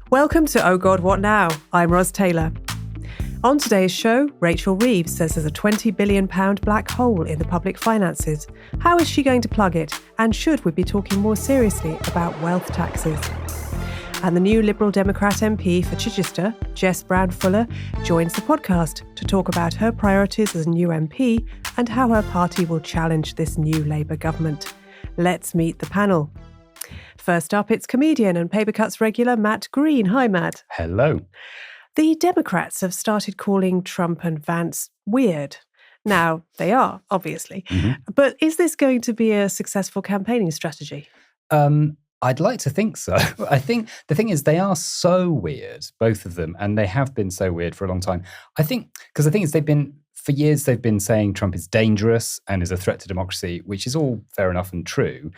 Welcome to Oh God, What Now? I'm Ros Taylor. On today's show, Rachel Reeves says there's a £20 billion black hole in the public finances. How is she going to plug it? And should we be talking more seriously about wealth taxes? And the new Liberal Democrat MP for Chichester, Jess Brown-Fuller, joins the podcast to talk about her priorities as a new MP and how her party will challenge this new Labour government. Let's meet the panel. First up, it's comedian and Paper Cuts regular Matt Green. Hi, Matt. Hello. The Democrats have started calling Trump and Vance weird. Now, they are, obviously. But is this going to be a successful campaigning strategy? I'd like to think so. I think the thing is they are so weird, both of them, and they have been so weird for a long time. I think, because the thing is for years they've been saying Trump is dangerous and is a threat to democracy, which is all fair enough and true.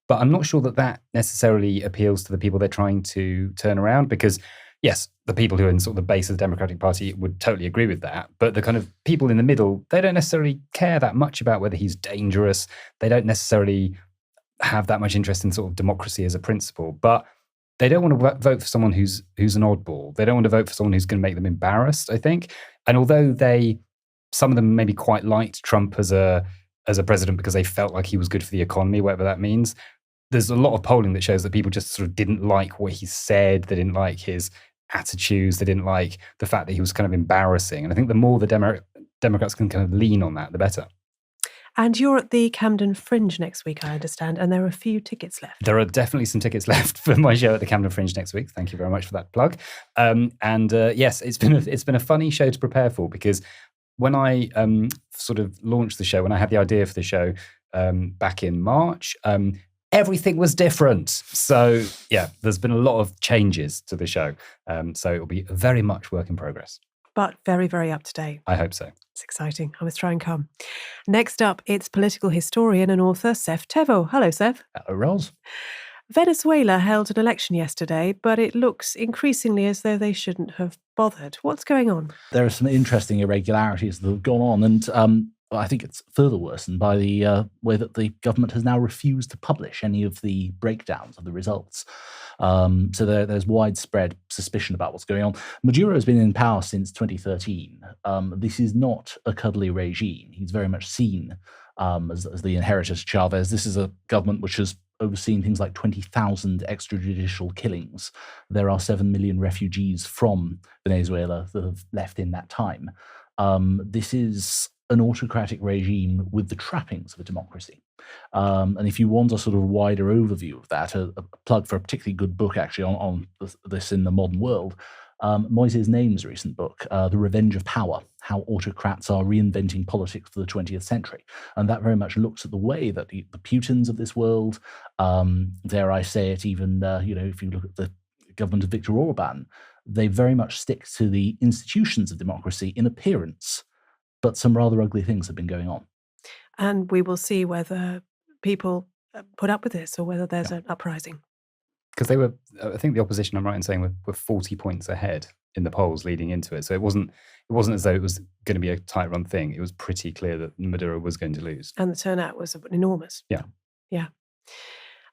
But I'm not sure that necessarily appeals to the people they're trying to turn around because, yes, the people who are in sort of the base of the Democratic Party would totally agree with that. But the kind of people in the middle, they don't necessarily care that much about whether he's dangerous. They don't necessarily have that much interest in sort of democracy as a principle. But they don't want to vote for someone who's an oddball. They don't want to vote for someone who's going to make them embarrassed, I think. And although some of them maybe quite liked Trump as a president because they felt like he was good for the economy, whatever that means, there's a lot of polling that shows that people just sort of didn't like what he said. They didn't like his attitudes. They didn't like the fact that he was kind of embarrassing. And I think the more the Democrats can kind of lean on that, the better. And you're at the Camden Fringe next week, I understand, and there are a few tickets left. There are definitely some tickets left for my show at the Camden Fringe next week. Thank you very much for that plug. Yes, it's been a funny show to prepare for because when I sort of launched the show, when I had the idea for the show back in March, everything was different. So, yeah, there's been a lot of changes to the show. So it'll be very much work in progress. But very, very up to date. I hope so. It's exciting. I must try and come. Next up, it's political historian and author Seth Thevoz. Hello, Seth. Hello, Ros. Venezuela held an election yesterday, but it looks increasingly as though they shouldn't have bothered. What's going on? There are some interesting irregularities that have gone on, and I think it's further worsened by the way that the government has now refused to publish any of the breakdowns of the results. So there's widespread suspicion about what's going on. Maduro has been in power since 2013. This is not a cuddly regime. He's very much seen as the inheritor to Chavez. This is a government which has overseen things like 20,000 extrajudicial killings. There are 7 million refugees from Venezuela that have left in that time. This is an autocratic regime with the trappings of a democracy. And if you want a sort of wider overview of that, a plug for a particularly good book actually on this in the modern world, Moises Naim's recent book, The Revenge of Power, How Autocrats Are Reinventing Politics for the 20th Century. And that very much looks at the way that the Putins of this world, dare I say it, even, if you look at the government of Viktor Orban, they very much stick to the institutions of democracy in appearance, but some rather ugly things have been going on. And we will see whether people put up with this or whether there's an uprising. Because I think the opposition, I'm right in saying, were 40 points ahead in the polls leading into it. So it wasn't as though it was going to be a tight run thing. It was pretty clear that Maduro was going to lose. And the turnout was enormous. Yeah. Yeah.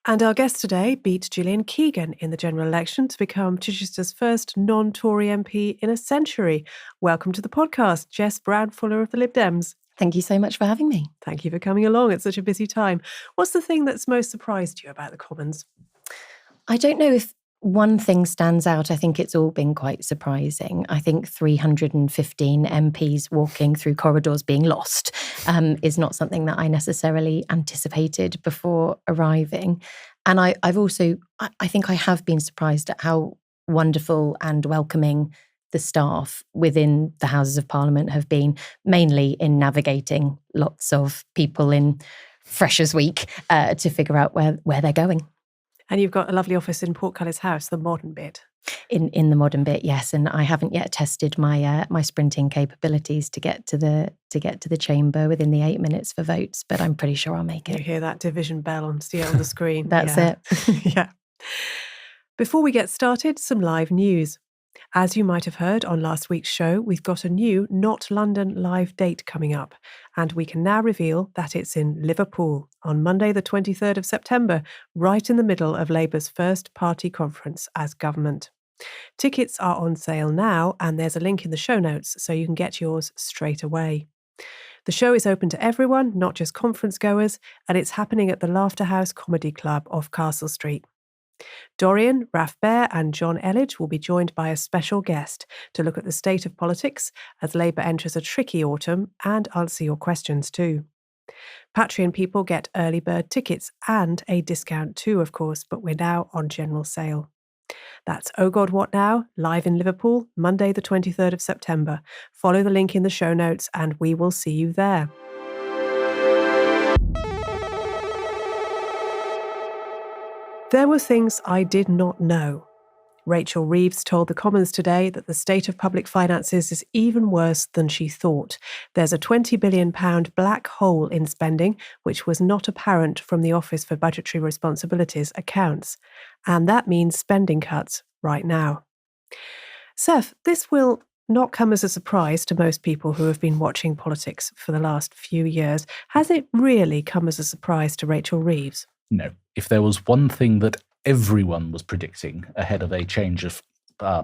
And our guest today beat Gillian Keegan in the general election to become Chichester's first non-Tory MP in a century. Welcome to the podcast, Jess Brown-Fuller of the Lib Dems. Thank you so much for having me. Thank you for coming along at such a busy time. What's the thing that's most surprised you about the Commons? I don't know if one thing stands out. I think it's all been quite surprising. I think 315 MPs walking through corridors being lost is not something that I necessarily anticipated before arriving. And I think I have been surprised at how wonderful and welcoming the staff within the Houses of Parliament have been, mainly in navigating lots of people in Freshers' Week to figure out where they're going. And you've got a lovely office in Portcullis House, the modern bit. In the modern bit, yes. And I haven't yet tested my sprinting capabilities to get to the chamber within the 8 minutes for votes, but I'm pretty sure I'll make it. You hear that division bell on the screen. That's it. Yeah. Before we get started, some live news. As you might have heard on last week's show, we've got a new Not London live date coming up, and we can now reveal that it's in Liverpool on Monday the 23rd of September, right in the middle of Labour's first party conference as government. Tickets are on sale now, and there's a link in the show notes so you can get yours straight away. The show is open to everyone, not just conference goers, and it's happening at the Laughter House Comedy Club off Castle Street. Dorian, Raf Bear and John Elledge will be joined by a special guest to look at the state of politics as Labour enters a tricky autumn and answer your questions too. Patreon people get early bird tickets and a discount too, of course, but we're now on general sale. That's Oh God What Now, live in Liverpool, Monday the 23rd of September. Follow the link in the show notes and we will see you there. There were things I did not know. Rachel Reeves told the Commons today that the state of public finances is even worse than she thought. There's a £20 billion black hole in spending, which was not apparent from the Office for Budgetary Responsibility's accounts. And that means spending cuts right now. Seth, this will not come as a surprise to most people who have been watching politics for the last few years. Has it really come as a surprise to Rachel Reeves? No. If there was one thing that everyone was predicting ahead of a change of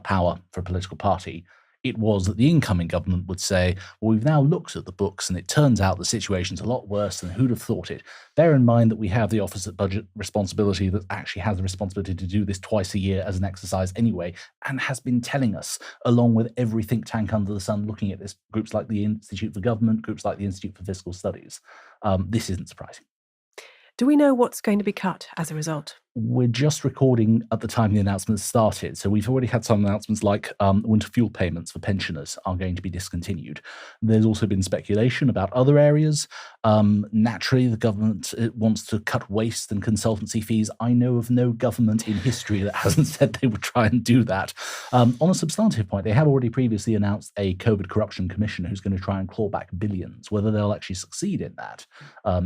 power for a political party, it was that the incoming government would say, well, we've now looked at the books and it turns out the situation's a lot worse than who'd have thought it. Bear in mind that we have the Office of Budget Responsibility that actually has the responsibility to do this twice a year as an exercise anyway, and has been telling us, along with every think tank under the sun looking at this, groups like the Institute for Government, groups like the Institute for Fiscal Studies. This isn't surprising. Do we know what's going to be cut as a result? We're just recording at the time the announcements started, so we've already had some announcements like winter fuel payments for pensioners are going to be discontinued. There's also been speculation about other areas. Naturally, the government wants to cut waste and consultancy fees. I know of no government in history that hasn't said they would try and do that. On a substantive point, they have already previously announced a COVID corruption commission who's going to try and claw back billions. Whether they'll actually succeed in that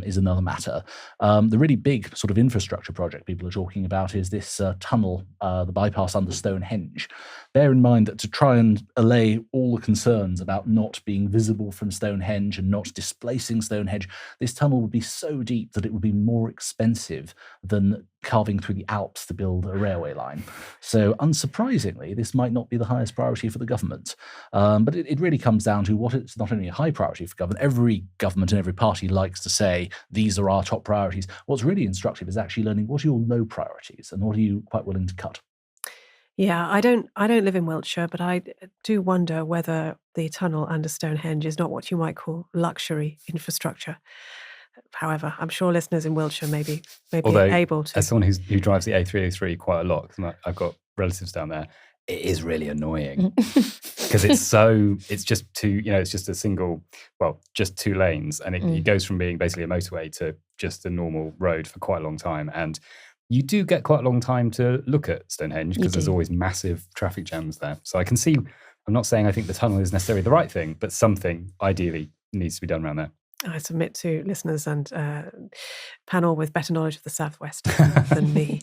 is another matter. The really big sort of infrastructure project people are talking about is this tunnel, the bypass under Stonehenge. Bear in mind that to try and allay all the concerns about not being visible from Stonehenge and not displacing Stonehenge, this tunnel would be so deep that it would be more expensive than carving through the Alps to build a railway line. So unsurprisingly, this might not be the highest priority for the government. But it really comes down to what it's not only a high priority for government. Every government and every party likes to say, these are our top priorities. What's really instructive is actually learning what are your low priorities and what are you quite willing to cut. Yeah, I don't live in Wiltshire, but I do wonder whether the tunnel under Stonehenge is not what you might call luxury infrastructure. However, I'm sure listeners in Wiltshire may be able to. As someone who drives the A303 quite a lot, because I've got relatives down there, it is really annoying because it's just just two lanes, and it goes from being basically a motorway to just a normal road for quite a long time. And you do get quite a long time to look at Stonehenge because there's always massive traffic jams there. So I can see, I'm not saying I think the tunnel is necessarily the right thing, but something ideally needs to be done around there. I submit to listeners and panel with better knowledge of the Southwest than me.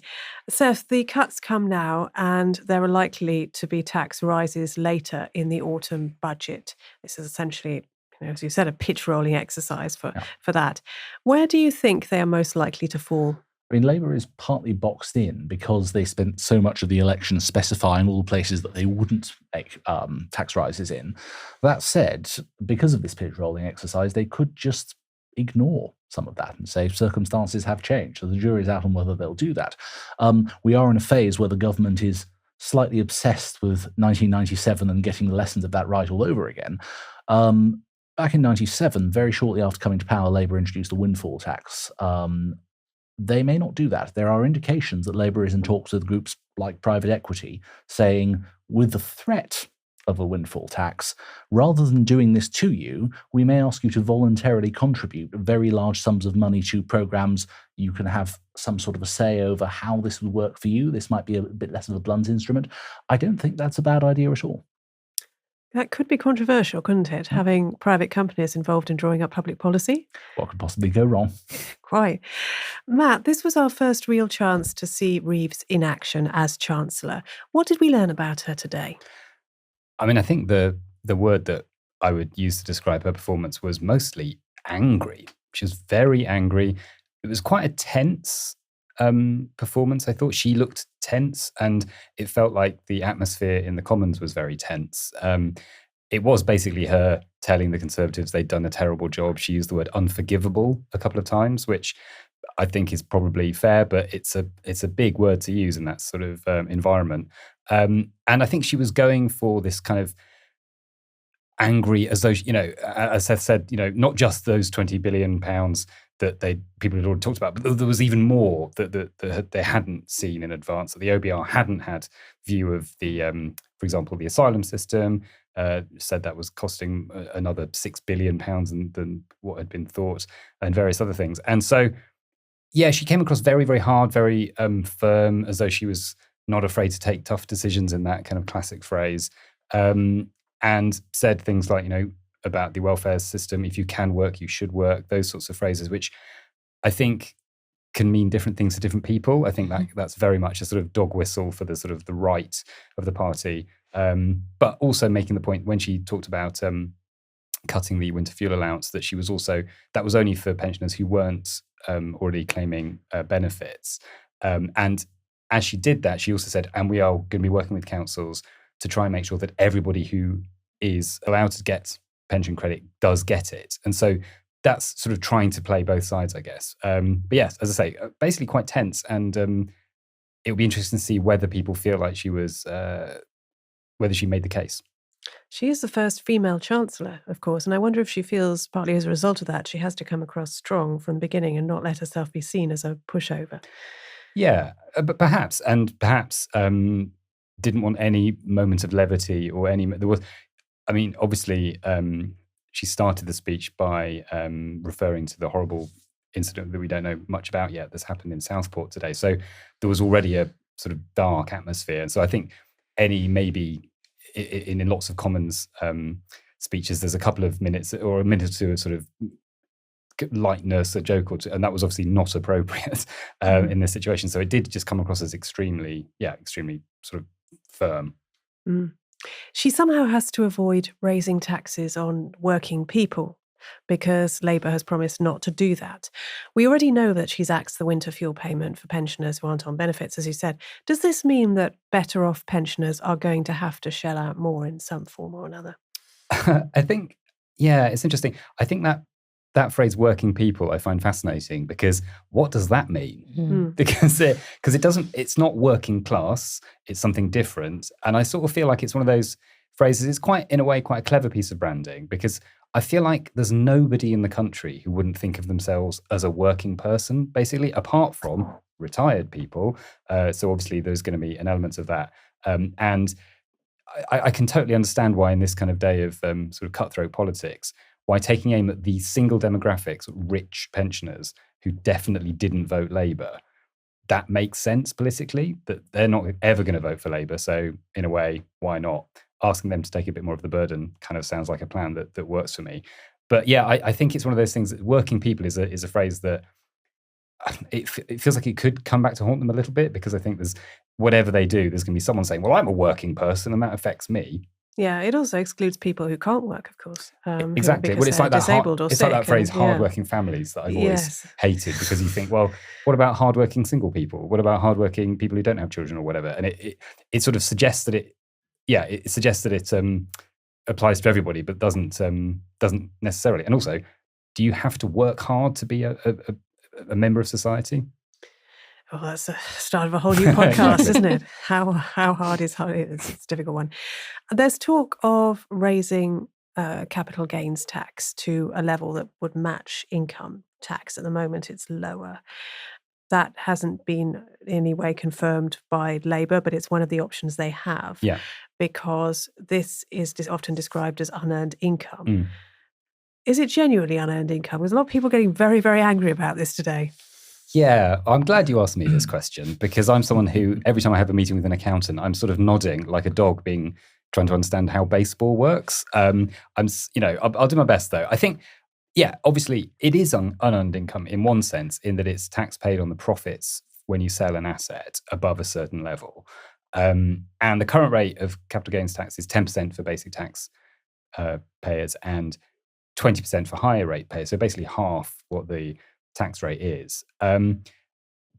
Seth, the cuts come now and there are likely to be tax rises later in the autumn budget. This is essentially, as you said, a pitch rolling exercise for that. Where do you think they are most likely to fall? I mean, Labour is partly boxed in because they spent so much of the election specifying all the places that they wouldn't make tax rises in. That said, because of this pitch rolling exercise, they could just ignore some of that and say circumstances have changed. So the jury's out on whether they'll do that. We are in a phase where the government is slightly obsessed with 1997 and getting the lessons of that right all over again. Back in 97, very shortly after coming to power, Labour introduced a windfall tax. They may not do that. There are indications that Labour is in talks with groups like private equity saying, with the threat of a windfall tax, rather than doing this to you, we may ask you to voluntarily contribute very large sums of money to programs. You can have some sort of a say over how this would work for you. This might be a bit less of a blunt instrument. I don't think that's a bad idea at all. That could be controversial, couldn't it? Having private companies involved in drawing up public policy? What could possibly go wrong? Quite. Matt, this was our first real chance to see Reeves in action as Chancellor. What did we learn about her today? I mean, I think the word that I would use to describe her performance was mostly angry. She was very angry. It was quite a tense performance. I thought she looked tense, and it felt like the atmosphere in the Commons was very tense. It was basically her telling the Conservatives they'd done a terrible job. She used the word unforgivable a couple of times, which I think is probably fair, but it's a big word to use in that sort of environment. And I think she was going for this kind of angry, as though, as Seth said, not just those £20 billion that people had already talked about, but there was even more that they hadn't seen in advance, that the OBR hadn't had view of the, for example, the asylum system, said that was costing another £6 billion than what had been thought, and various other things. And so, yeah, she came across very, very hard, very firm, as though she was not afraid to take tough decisions in that kind of classic phrase, and said things like, about the welfare system, if you can work, you should work, those sorts of phrases, which I think can mean different things to different people. I think that's very much a sort of dog whistle for the sort of the right of the party. But also making the point when she talked about cutting the winter fuel allowance, that she was also, that was only for pensioners who weren't already claiming benefits. And as she did that, she also said, and we are going to be working with councils to try and make sure that everybody who is allowed to get pension credit does get it. And so that's sort of trying to play both sides, I guess. But yes, as I say, basically quite tense. And it will be interesting to see whether people feel like she was, whether she made the case. She is the first female Chancellor, of course, and I wonder if she feels, partly as a result of that, she has to come across strong from the beginning and not let herself be seen as a pushover. Yeah, but perhaps didn't want any moment of levity or any. There was, I mean, obviously, she started the speech by referring to the horrible incident that we don't know much about yet that's happened in Southport today. So there was already a sort of dark atmosphere. And so I think maybe in lots of Commons speeches, there's a couple of minutes or a minute or two of sort of lightness, a joke or two, and that was obviously not appropriate in this situation. So it did just come across as extremely sort of firm. She somehow has to avoid raising taxes on working people because Labour has promised not to do that. We already know that she's axed the winter fuel payment for pensioners who aren't on benefits, as you said. Does this mean that better off pensioners are going to have to shell out more in some form or another? I think, yeah, it's interesting. I think that phrase "working people" I find fascinating, because what does that mean? Because it doesn't, it's not working class, it's something different. And I sort of feel like it's one of those phrases, it's quite, in a way, quite a clever piece of branding, because I feel like there's nobody in the country who wouldn't think of themselves as a working person, basically, apart from retired people. So obviously there's going to be an element of that. And I can totally understand why in this kind of day of sort of cutthroat politics, why taking aim at the single demographics, rich pensioners who definitely didn't vote Labour, that makes sense politically, that they're not ever going to vote for Labour. So in a way, why not? Asking them to take a bit more of the burden kind of sounds like a plan that works for me. But yeah, I think it's one of those things that working people is a phrase that it feels like it could come back to haunt them a little bit, because I think there's, whatever they do, there's going to be someone saying, well, I'm a working person and that affects me. Yeah, it also excludes people who can't work, of course. Exactly. Well, it's like disabled or it's sick, like that phrase, and, hardworking families, that I've always hated, because you think, well, what about hardworking single people? What about hardworking people who don't have children or whatever? And it sort of suggests that it suggests that it applies to everybody, but doesn't necessarily. And also, do you have to work hard to be a member of society? Well, that's the start of a whole new podcast, isn't it? How hard is hard? It's a difficult one. There's talk of raising capital gains tax to a level that would match income tax. At the moment, it's lower. That hasn't been in any way confirmed by Labour, but it's one of the options they have. Yeah. Because this is often described as unearned income. Is it genuinely unearned income? There's a lot of people getting very, very angry about this today. Yeah, I'm glad you asked me this question, because I'm someone who, every time I have a meeting with an accountant, I'm sort of nodding like a dog trying to understand how baseball works. I'll do my best though. I think, yeah, obviously it is unearned income in one sense, in that it's tax paid on the profits when you sell an asset above a certain level. And the current rate of capital gains tax is 10% for basic tax payers and 20% for higher rate payers. So basically half what the tax rate is.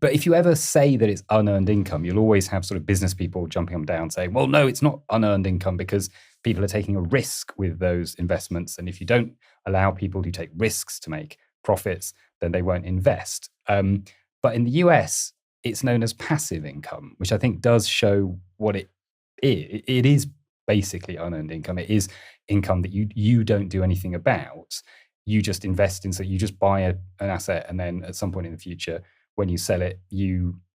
But if you ever say that it's unearned income, you'll always have sort of business people jumping up and down saying, well, no, it's not unearned income because people are taking a risk with those investments. And if you don't allow people to take risks to make profits, then they won't invest. But in the US, it's known as passive income, which I think does show what it is. It is basically unearned income. It is income that you don't do anything about. You just invest in, so you just buy an asset, and then at some point in the future, when you sell it,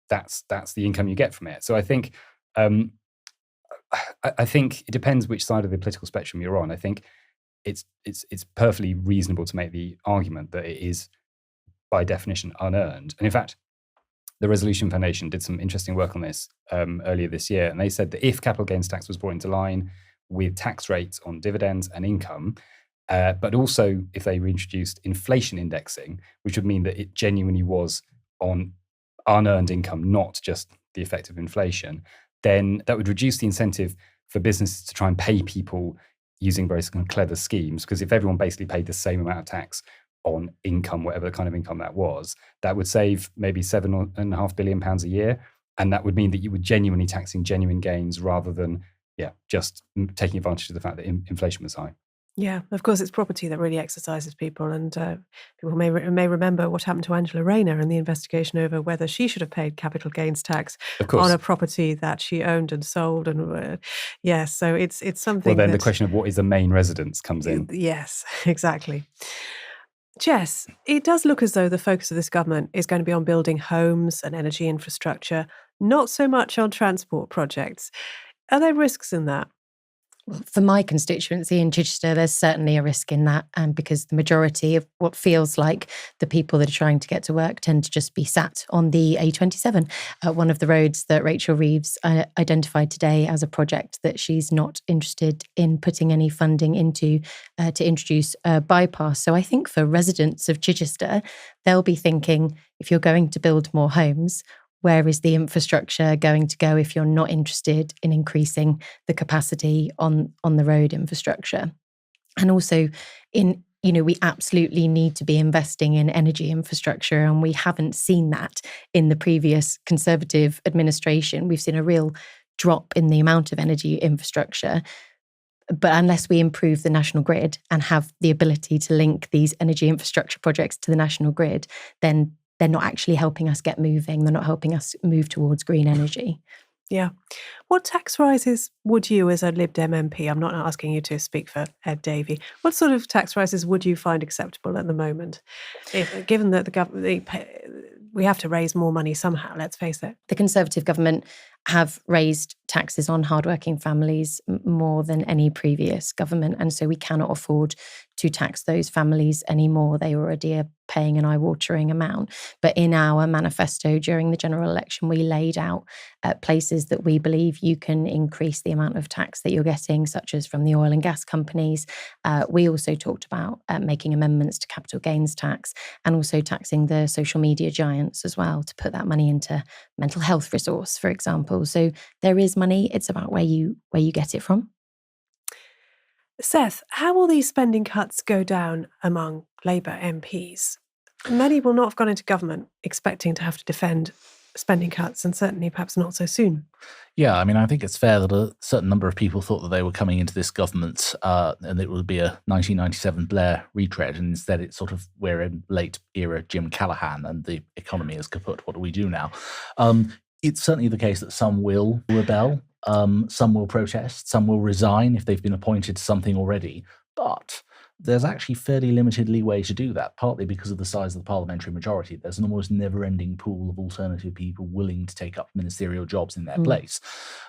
that's the income you get from it. So I think I think it depends which side of the political spectrum you're on. I think it's perfectly reasonable to make the argument that it is by definition unearned. And in fact, the Resolution Foundation did some interesting work on this earlier this year, and they said that if capital gains tax was brought into line with tax rates on dividends and income, but also if they reintroduced inflation indexing, which would mean that it genuinely was on unearned income, not just the effect of inflation, then that would reduce the incentive for businesses to try and pay people using very clever schemes. Because if everyone basically paid the same amount of tax on income, whatever the kind of income that was, that would save maybe £7.5 billion a year. And that would mean that you were genuinely taxing genuine gains rather than just taking advantage of the fact that inflation was high. Yeah, of course, it's property that really exercises people. And people may remember what happened to Angela Rayner and the investigation over whether she should have paid capital gains tax on a property that she owned and sold. And so it's something. Well, then the question of what is the main residence comes in. Yes, exactly. Jess, it does look as though the focus of this government is going to be on building homes and energy infrastructure, not so much on transport projects. Are there risks in that? Well, for my constituency in Chichester, there's certainly a risk in that, because the majority of what feels like the people that are trying to get to work tend to just be sat on the A27, one of the roads that Rachel Reeves identified today as a project that she's not interested in putting any funding into to introduce a bypass. So I think for residents of Chichester, they'll be thinking, if you're going to build more homes, where is the infrastructure going to go if you're not interested in increasing the capacity on the road infrastructure? And also we absolutely need to be investing in energy infrastructure, and we haven't seen that in the previous Conservative administration. We've seen a real drop in the amount of energy infrastructure. But unless we improve the national grid and have the ability to link these energy infrastructure projects to the national grid, then they're not actually helping us get moving. They're not helping us move towards green energy. Yeah. What tax rises would you, as a Lib Dem MP, I'm not asking you to speak for Ed Davey, what sort of tax rises would you find acceptable at the moment? Given that the government, we have to raise more money somehow, let's face it. The Conservative government have raised taxes on hardworking families more than any previous government. And so we cannot afford to tax those families anymore. They already are paying an eye-watering amount. But in our manifesto during the general election, we laid out places that we believe you can increase the amount of tax that you're getting, such as from the oil and gas companies. We also talked about making amendments to capital gains tax and also taxing the social media giants as well, to put that money into mental health resource, for example. So there is money. It's about where you get it from. Seth, how will these spending cuts go down among Labour MPs? Many will not have gone into government expecting to have to defend spending cuts, and certainly perhaps not so soon. Yeah, I mean, I think it's fair that a certain number of people thought that they were coming into this government and it would be a 1997 Blair retread, and instead it's sort of, we're in late era Jim Callaghan and the economy is kaput. What do we do now? It's certainly the case that some will rebel, some will protest, some will resign if they've been appointed to something already. But there's actually fairly limited leeway to do that, partly because of the size of the parliamentary majority. There's an almost never-ending pool of alternative people willing to take up ministerial jobs in their place.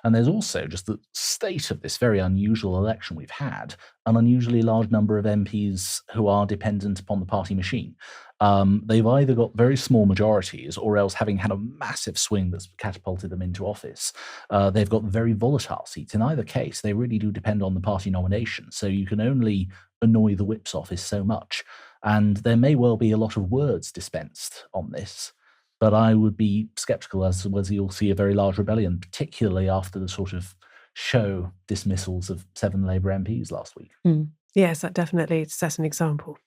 And there's also just the state of this very unusual election we've had, an unusually large number of MPs who are dependent upon the party machine. They've either got very small majorities or else, having had a massive swing that's catapulted them into office, they've got very volatile seats. In either case, they really do depend on the party nomination. So you can only annoy the whip's office so much. And there may well be a lot of words dispensed on this, but I would be sceptical as to whether you'll see a very large rebellion, particularly after the sort of show dismissals of 7 Labour MPs last week. Yes, that definitely sets an example.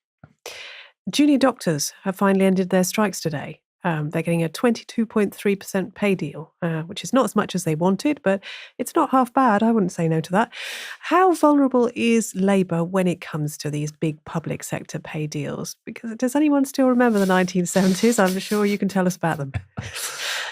Junior doctors have finally ended their strikes today. They're getting a 22.3% pay deal, which is not as much as they wanted, but it's not half bad. I wouldn't say no to that. How vulnerable is Labour when it comes to these big public sector pay deals? Because does anyone still remember the 1970s? I'm sure you can tell us about them.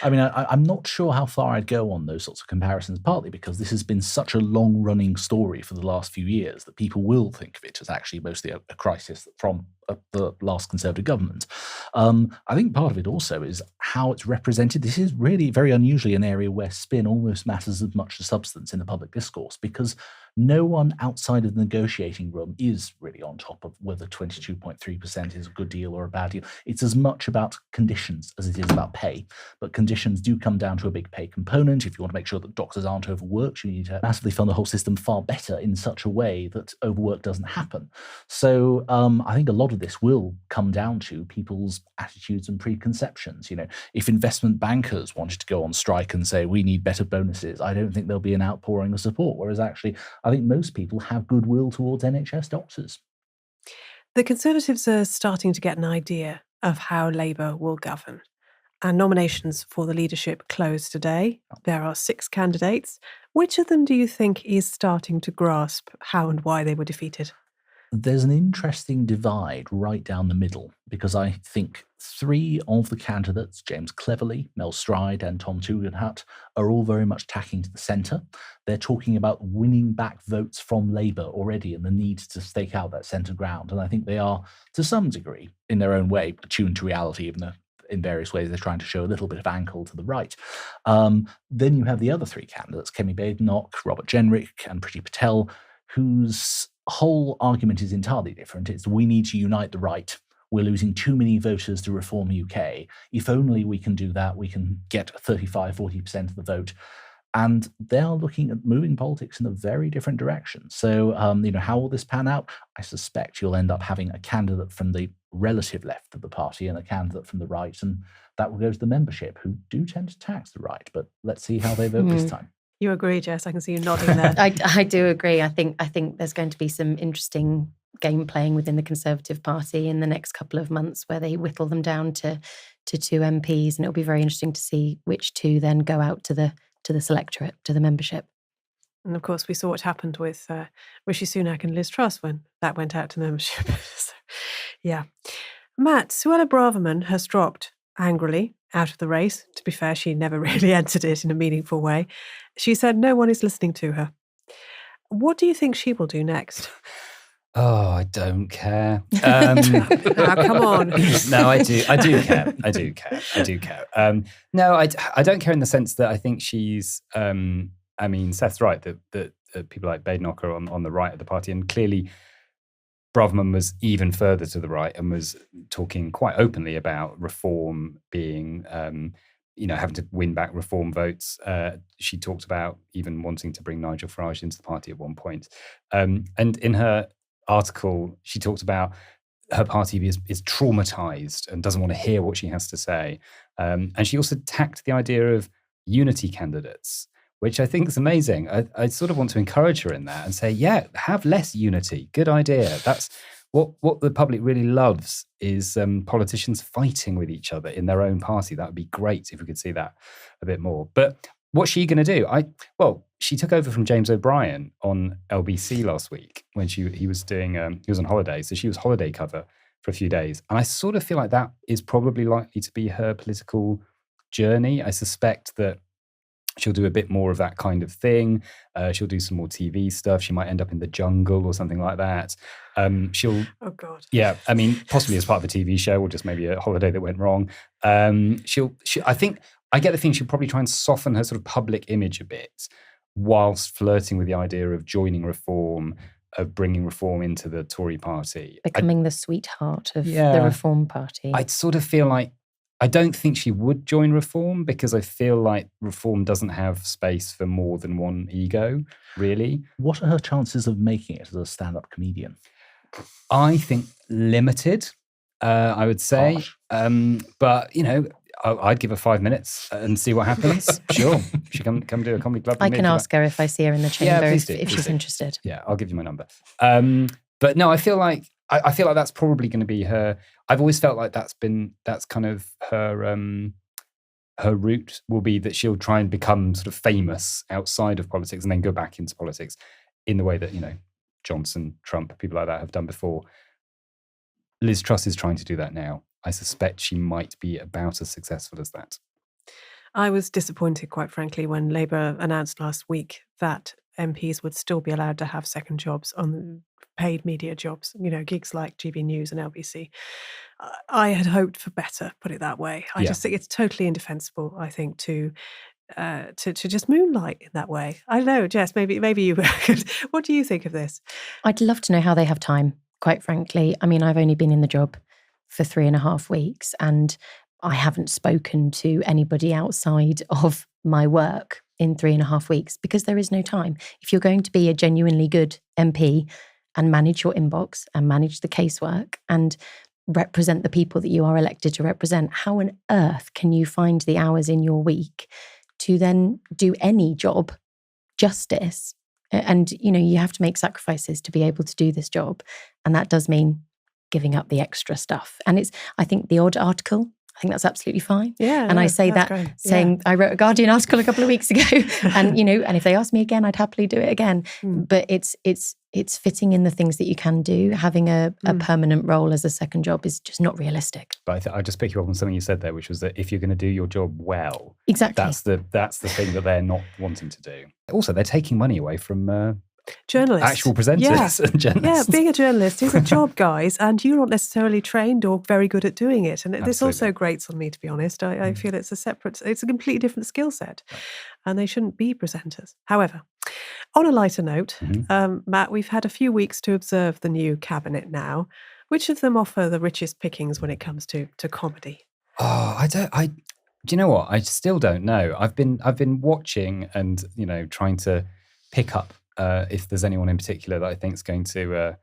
I mean, I'm not sure how far I'd go on those sorts of comparisons, partly because this has been such a long-running story for the last few years that people will think of it as actually mostly a crisis from the last Conservative government. I think part of it also is how it's represented. This is really very unusually an area where spin almost matters as much as substance in the public discourse, because no one outside of the negotiating room is really on top of whether 22.3% is a good deal or a bad deal. It's as much about conditions as it is about pay, but conditions do come down to a big pay component. If you want to make sure that doctors aren't overworked, you need to massively fund the whole system far better in such a way that overwork doesn't happen. So I think a lot of this will come down to people's attitudes and preconceptions. You know, if investment bankers wanted to go on strike and say, we need better bonuses, I don't think there'll be an outpouring of support, whereas actually I think most people have goodwill towards NHS doctors. The Conservatives are starting to get an idea of how Labour will govern. And nominations for the leadership close today. There are 6 candidates. Which of them do you think is starting to grasp how and why they were defeated? There's an interesting divide right down the middle, because I think 3 of the candidates, James Cleverly, Mel Stride and Tom Tugendhat, are all very much tacking to the centre. They're talking about winning back votes from Labour already and the need to stake out that centre ground. And I think they are, to some degree, in their own way, attuned to reality, even though in various ways they're trying to show a little bit of ankle to the right. Then you have the other 3 candidates, Kemi Badenoch, Robert Jenrick and Priti Patel, whose whole argument is entirely different. It's we need to unite the right. We're losing too many voters to Reform UK. If only we can do that, we can get 35-40% of the vote. And they are looking at moving politics in a very different direction. So, how will this pan out? I suspect you'll end up having a candidate from the relative left of the party and a candidate from the right, and that will go to the membership, who do tend to tax the right. But let's see how they vote this time. You agree, Jess? I can see you nodding there. I do agree. I think there's going to be some interesting game playing within the Conservative Party in the next couple of months, where they whittle them down to 2 MPs, and it'll be very interesting to see which 2 then go out to the selectorate, to the membership. And of course, we saw what happened with Rishi Sunak and Liz Truss when that went out to membership. So, yeah. Matt, Suella Braverman has dropped angrily out of the race. To be fair, she never really entered it in a meaningful way. She said no one is listening to her. What do you think she will do next? Oh, I don't care. Come on. No, I do care. I do care. No, I don't care in the sense that I think she's, Seth's right, that people like Badenoch are on the right of the party, and clearly Braverman was even further to the right and was talking quite openly about reform being, having to win back reform votes. She talked about even wanting to bring Nigel Farage into the party at one point. And in her article, she talked about her party is traumatized and doesn't want to hear what she has to say. And she also tacked the idea of unity candidates, which I think is amazing. I sort of want to encourage her in that and say, yeah, have less unity. Good idea. That's what the public really loves is politicians fighting with each other in their own party. That would be great if we could see that a bit more. But what's she going to do? She took over from James O'Brien on LBC last week when he was doing, he was on holiday. So she was holiday cover for a few days. And I sort of feel like that is probably likely to be her political journey. I suspect that she'll do a bit more of that kind of thing. She'll do some more TV stuff. She might end up in the jungle or something like that. She'll... Oh, God. Yeah, possibly as part of a TV show or just maybe a holiday that went wrong. I think... I get the feeling she'll probably try and soften her sort of public image a bit whilst flirting with the idea of joining reform, of bringing reform into the Tory party. Becoming the sweetheart of the Reform Party. I sort of feel like, I don't think she would join reform because I feel like reform doesn't have space for more than one ego, really. What are her chances of making it as a stand-up comedian? I think limited, I would say. But, I'd give her 5 minutes and see what happens. Sure. She come do a comedy club. I can ask her if I see her in the chamber if she's interested. Yeah, I'll give you my number. But no, I feel like I feel like that's probably going to be her. I've always felt like that's kind of her route will be that she'll try and become sort of famous outside of politics and then go back into politics in the way that, Johnson, Trump, people like that have done before. Liz Truss is trying to do that now. I suspect she might be about as successful as that. I was disappointed, quite frankly, when Labour announced last week that MPs would still be allowed to have second jobs on paid media jobs, gigs like GB News and LBC. I had hoped for better, put it that way. I just think it's totally indefensible, I think, to just moonlight in that way. I don't know, Jess, maybe you could. What do you think of this? I'd love to know how they have time, quite frankly. I mean, I've only been in the job for 3.5 weeks and I haven't spoken to anybody outside of my work in 3.5 weeks because there is no time. If you're going to be a genuinely good MP and manage your inbox and manage the casework and represent the people that you are elected to represent, how on earth can you find the hours in your week to then do any job justice? And, you have to make sacrifices to be able to do this job. And that does mean giving up the extra stuff. And I think the odd article, I think that's absolutely fine. Yeah. And I say that great. saying, I wrote a Guardian article a couple of weeks ago and, and if they ask me again, I'd happily do it again. But it's fitting in the things that you can do. Having a permanent role as a second job is just not realistic. But I'll just pick you up on something you said there, which was that if you're going to do your job well, exactly, that's the thing that they're not wanting to do. Also, they're taking money away from journalists, actual presenters and journalists. Yeah, being a journalist is a job, guys, and you're not necessarily trained or very good at doing it. And this also grates on me, to be honest. I feel it's a completely different skill set, and they shouldn't be presenters. However, on a lighter note, Matt, we've had a few weeks to observe the new cabinet now. Which of them offer the richest pickings when it comes to comedy? Oh, do you know what? I still don't know. I've been watching and trying to pick up if there's anyone in particular that I think is going to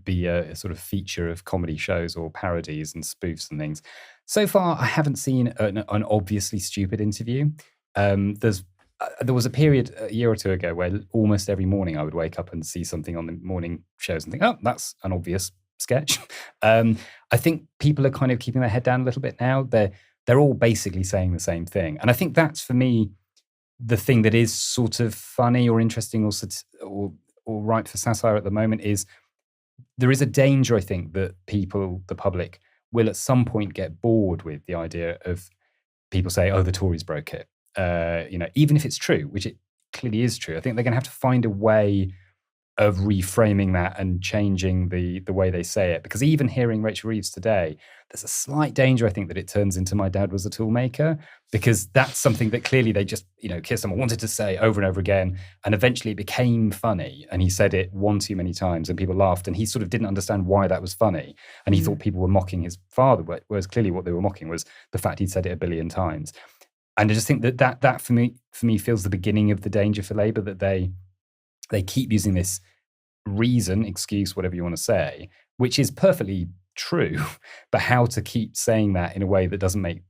be a sort of feature of comedy shows or parodies and spoofs and things. So far, I haven't seen an obviously stupid interview. There was a period a year or two ago where almost every morning I would wake up and see something on the morning shows and think, oh, that's an obvious sketch. I think people are kind of keeping their head down a little bit now. They're all basically saying the same thing. And I think that's, for me, the thing that is sort of funny or interesting or ripe for satire at the moment is there is a danger, I think, that people, the public, will at some point get bored with the idea of people say, oh, the Tories broke it. Even if it's true, which it clearly is true, I think they're going to have to find a way of reframing that and changing the way they say it. Because even hearing Rachel Reeves today, there's a slight danger, I think, that it turns into my dad was a toolmaker, because that's something that clearly they just, someone wanted to say over and over again, and eventually it became funny, and he said it one too many times, and people laughed, and he sort of didn't understand why that was funny, and he thought people were mocking his father, whereas clearly what they were mocking was the fact he'd said it 1 billion times. And I just think that for me feels the beginning of the danger for Labour, that they keep using this reason, excuse, whatever you want to say, which is perfectly true, but how to keep saying that in a way that doesn't make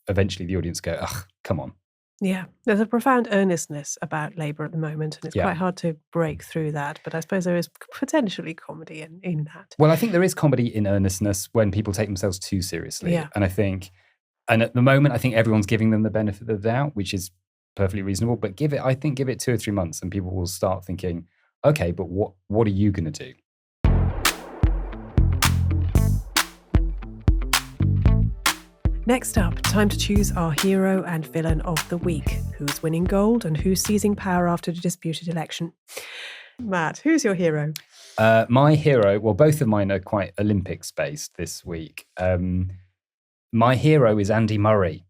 eventually the audience go, ugh, come on. Yeah, there's a profound earnestness about Labour at the moment, and it's quite hard to break through that. But I suppose there is potentially comedy in that. Well, I think there is comedy in earnestness when people take themselves too seriously. Yeah. And at the moment, I think everyone's giving them the benefit of the doubt, which is perfectly reasonable. But give it 2 or 3 months and people will start thinking, okay, but what are you going to do? Next up, time to choose our hero and villain of the week. Who's winning gold and who's seizing power after the disputed election? Matt, who's your hero? My hero, well, both of mine are quite Olympics-based this week. My hero is Andy Murray,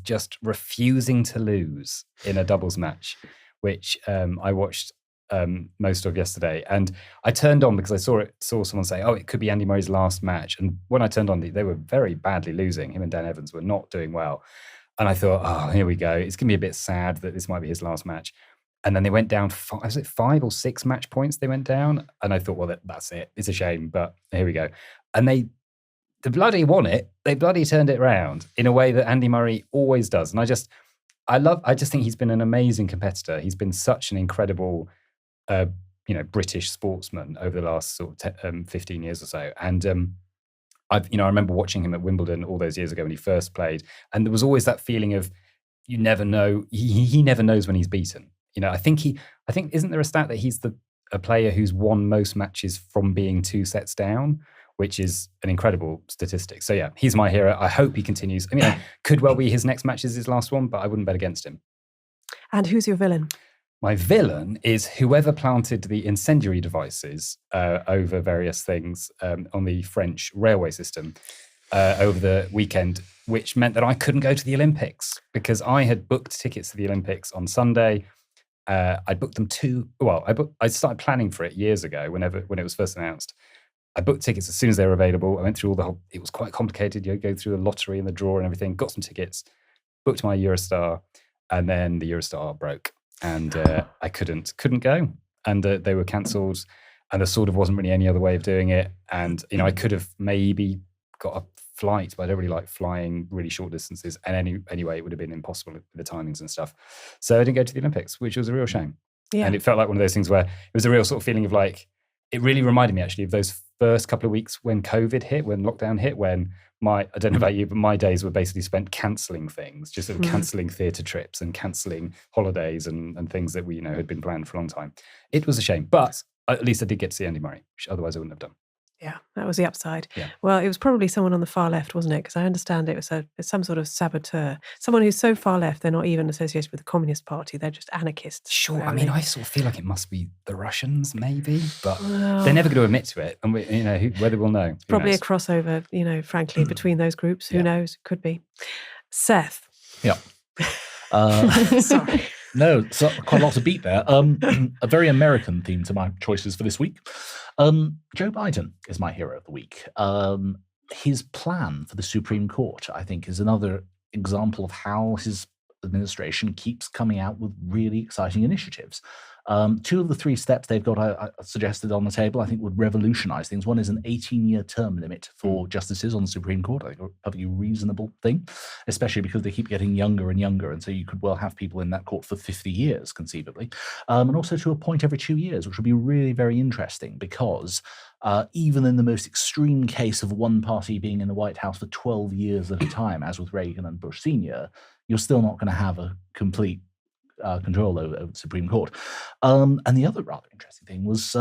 just refusing to lose in a doubles match, which I watched most of yesterday. And I turned on because I saw someone say, oh, it could be Andy Murray's last match. And when I turned on, they were very badly losing. Him and Dan Evans were not doing well. And I thought, oh, here we go. It's going to be a bit sad that this might be his last match. And then they went down, 5 or 6 match points they went down? And I thought, well, that's it. It's a shame, but here we go. And they bloody won it. They bloody turned it around in a way that Andy Murray always does. And I just think he's been an amazing competitor. He's been such an incredible, British sportsman over the last sort of 15 years or so. And I remember watching him at Wimbledon all those years ago when he first played, and there was always that feeling of you never know. He never knows when he's beaten. I think isn't there a stat that he's a player who's won most matches from being 2 sets down, which is an incredible statistic. So yeah, he's my hero. I hope he continues. I mean, could well be his next match is his last one, but I wouldn't bet against him. And who's your villain? My villain is whoever planted the incendiary devices over various things on the French railway system over the weekend, which meant that I couldn't go to the Olympics because I had booked tickets to the Olympics on Sunday. I booked them I started planning for it years ago when it was first announced. I booked tickets as soon as they were available. I went through it was quite complicated. You go through the lottery and the draw and everything, got some tickets, booked my Eurostar, and then the Eurostar broke. And I couldn't go, and they were cancelled, and there sort of wasn't really any other way of doing it. And I could have maybe got a flight, but I don't really like flying really short distances. And anyway, it would have been impossible with the timings and stuff. So I didn't go to the Olympics, which was a real shame. Yeah. And it felt like one of those things where it was a real sort of feeling of like, it really reminded me actually of those first couple of weeks when COVID hit, when lockdown hit, when I don't know about you, but my days were basically spent cancelling things, just sort of cancelling theatre trips and cancelling holidays and things that we, had been planned for a long time. It was a shame, but at least I did get to see Andy Murray, which otherwise I wouldn't have done. Yeah, that was the upside. Yeah. Well, it was probably someone on the far left, wasn't it? Because I understand it was some sort of saboteur. Someone who's so far left, they're not even associated with the Communist Party. They're just anarchists. Sure. I mean, I sort of feel like it must be the Russians, maybe, but they're never going to admit to it. And whether we'll know. Probably a crossover, frankly, between those groups. Who knows? Could be. Seth. Yeah. Sorry. No, so quite a lot to beat there. A very American theme to my choices for this week. Joe Biden is my hero of the week. His plan for the Supreme Court, I think, is another example of how his administration keeps coming out with really exciting initiatives. 2 of the 3 steps they've got I suggested on the table, I think, would revolutionize things. One is an 18-year term limit for justices on the Supreme Court. I think a perfectly reasonable thing, especially because they keep getting younger and younger, and so you could well have people in that court for 50 years, conceivably. And also to appoint every 2 years, which would be really very interesting because even in the most extreme case of one party being in the White House for 12 years at a time, as with Reagan and Bush Sr., you're still not going to have a complete control over the Supreme Court. And the other rather interesting thing was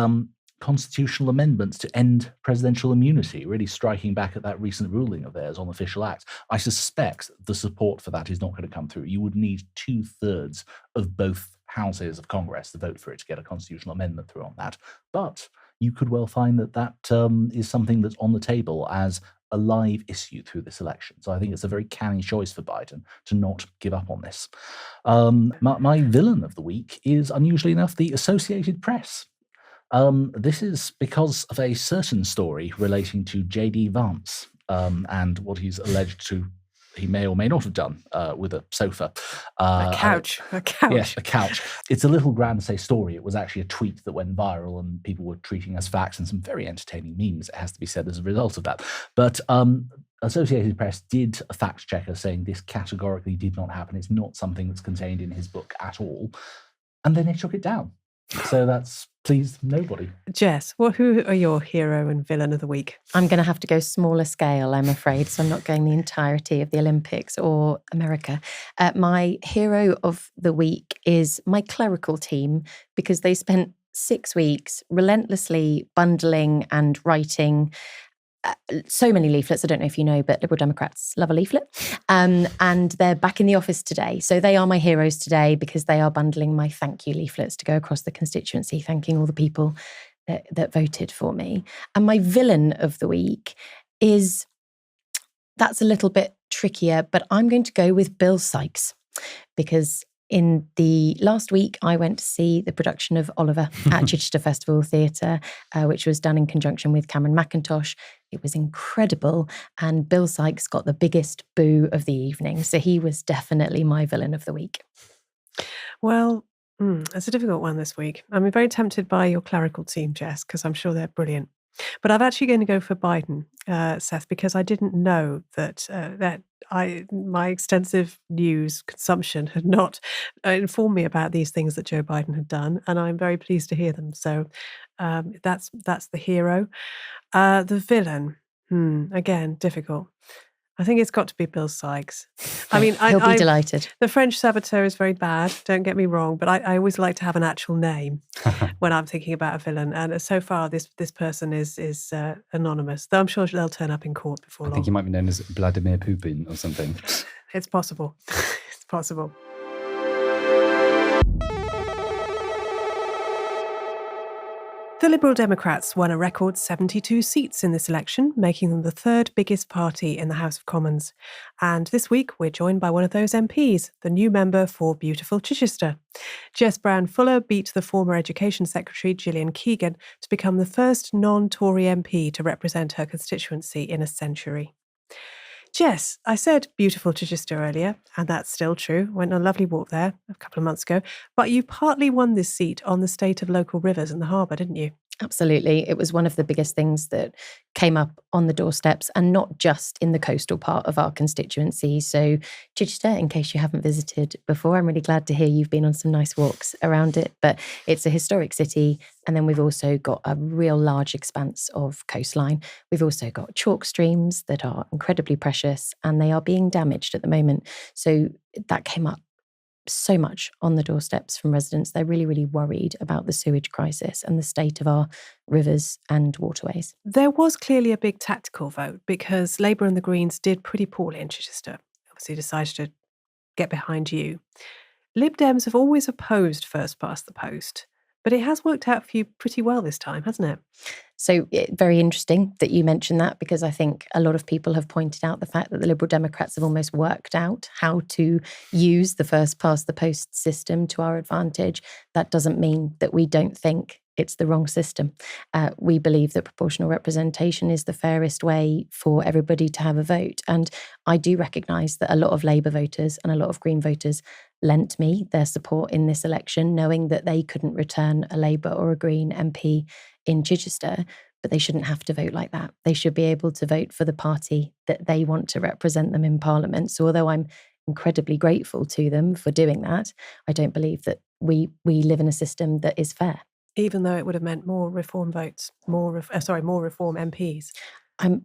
constitutional amendments to end presidential immunity, really striking back at that recent ruling of theirs on official acts. I suspect the support for that is not going to come through. You would need 2/3 of both houses of Congress to vote for it to get a constitutional amendment through on that. But you could well find that is something that's on the table as a live issue through this election. So I think it's a very canny choice for Biden to not give up on this. My villain of the week is, unusually enough, the Associated Press. This is because of a certain story relating to J.D. Vance and what he's alleged to he may or may not have done with a sofa. A couch. Yes, a couch. It's a little grand to say story. It was actually a tweet that went viral and people were treating as facts, and some very entertaining memes, it has to be said, as a result of that. But Associated Press did a fact checker saying this categorically did not happen. It's not something that's contained in his book at all. And then they took it down. So that's pleased nobody. Jess, who are your hero and villain of the week? I'm going to have to go smaller scale, I'm afraid. So I'm not going the entirety of the Olympics or America. My hero of the week is my clerical team, because they spent 6 weeks relentlessly bundling and writing so many leaflets. I don't know if you know, but Liberal Democrats love a leaflet. And they're back in the office today. So they are my heroes today because they are bundling my thank you leaflets to go across the constituency, thanking all the people that voted for me. And my villain of the week is, that's a little bit trickier, but I'm going to go with Bill Sikes, because in the last week, I went to see the production of Oliver at Chichester Festival Theatre, which was done in conjunction with Cameron McIntosh. It was incredible, and Bill Sikes got the biggest boo of the evening. So he was definitely my villain of the week. Well, it's a difficult one this week. I'm very tempted by your clerical team, Jess, because I'm sure they're brilliant. But I'm actually going to go for Biden, Seth, because I didn't know that my extensive news consumption had not informed me about these things that Joe Biden had done, and I'm very pleased to hear them. So that's the hero. The villain, again, difficult. I think it's got to be Bill Sykes. I mean, He'll be delighted. The French saboteur is very bad, don't get me wrong, but I always like to have an actual name when I'm thinking about a villain. And so far, this person is anonymous, though I'm sure they'll turn up in court before long. I think he might be known as Vladimir Putin or something. It's possible. It's possible. The Liberal Democrats won a record 72 seats in this election, making them the third biggest party in the House of Commons. And this week, we're joined by one of those MPs, the new member for beautiful Chichester. Jess Brown-Fuller beat the former Education Secretary, Gillian Keegan, to become the first non-Tory MP to represent her constituency in a century. Jess, I said beautiful Chichester earlier, and that's still true. Went on a lovely walk there a couple of months ago. But you partly won this seat on the state of local rivers and the harbour, didn't you? Absolutely. It was one of the biggest things that came up on the doorsteps, and not just in the coastal part of our constituency. So Chichester, in case you haven't visited before, I'm really glad to hear you've been on some nice walks around it. But it's a historic city. And then we've also got a real large expanse of coastline. We've also got chalk streams that are incredibly precious, and they are being damaged at the moment. So that came up so much on the doorsteps from residents. They're really, really worried about the sewage crisis and the state of our rivers and waterways. There was clearly a big tactical vote because Labour and the Greens did pretty poorly in Chichester. Obviously decided to get behind you. Lib Dems have always opposed first past the post, but it has worked out for you pretty well this time, hasn't it? So very interesting that you mentioned that, because I think a lot of people have pointed out the fact that the Liberal Democrats have almost worked out how to use the first past the post system to our advantage. That doesn't mean that we don't think it's the wrong system. We believe that proportional representation is the fairest way for everybody to have a vote. And I do recognise that a lot of Labour voters and a lot of Green voters lent me their support in this election, knowing that they couldn't return a Labour or a Green MP in Chichester, but they shouldn't have to vote like that. They should be able to vote for the party that they want to represent them in Parliament. So although I'm incredibly grateful to them for doing that, I don't believe that we live in a system that is fair. Even though it would have meant more reform votes, more reform MPs.